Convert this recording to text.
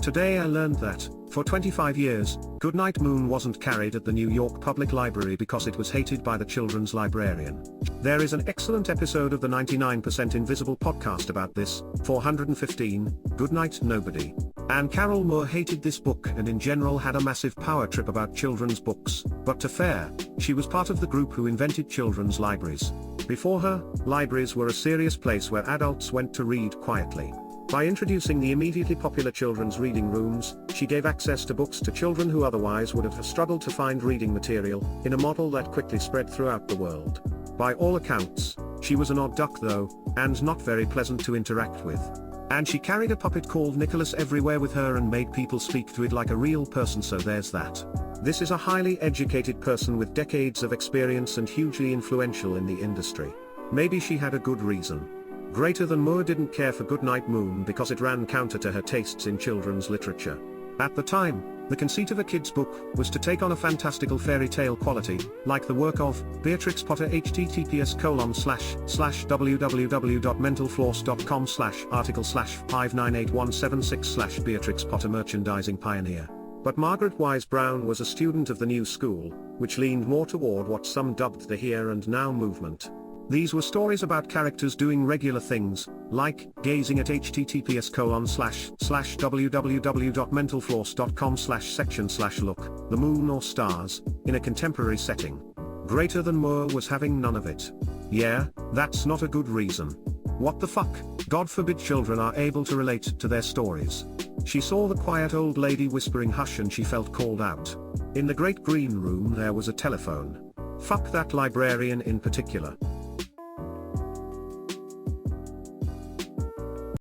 Today I learned that, for 25 years, Goodnight Moon wasn't carried at the New York Public Library because it was hated by the children's librarian. There is an excellent episode of the 99% Invisible podcast about this, 415, Goodnight Nobody. And Carol Moore hated this book and in general had a massive power trip about children's books, but to fair, she was part of the group who invented children's libraries. Before her, libraries were a serious place where adults went to read quietly. By introducing the immediately popular children's reading rooms, she gave access to books to children who otherwise would have struggled to find reading material, in a model that quickly spread throughout the world. By all accounts, she was an odd duck though, and not very pleasant to interact with. And she carried a puppet called Nicholas everywhere with her and made people speak to it like a real person, so there's that. This is a highly educated person with decades of experience and hugely influential in the industry. Maybe she had a good reason. Greater Than Moore didn't care for Goodnight Moon because it ran counter to her tastes in children's literature. At the time, the conceit of a kid's book was to take on a fantastical fairy tale quality, like the work of Beatrix Potter. https://www.mentalfloss.com/article/598176/ Beatrix Potter merchandising pioneer. But Margaret Wise Brown was a student of the new school, which leaned more toward what some dubbed the here and now movement. These were stories about characters doing regular things, like gazing at https://www.mentalfloss.com/section/look, the moon or stars, in a contemporary setting. Greater Than Moore was having none of it. Yeah, that's not a good reason. What the fuck? God forbid children are able to relate to their stories. She saw the quiet old lady whispering hush and she felt called out. In the great green room there was a telephone. Fuck that librarian in particular.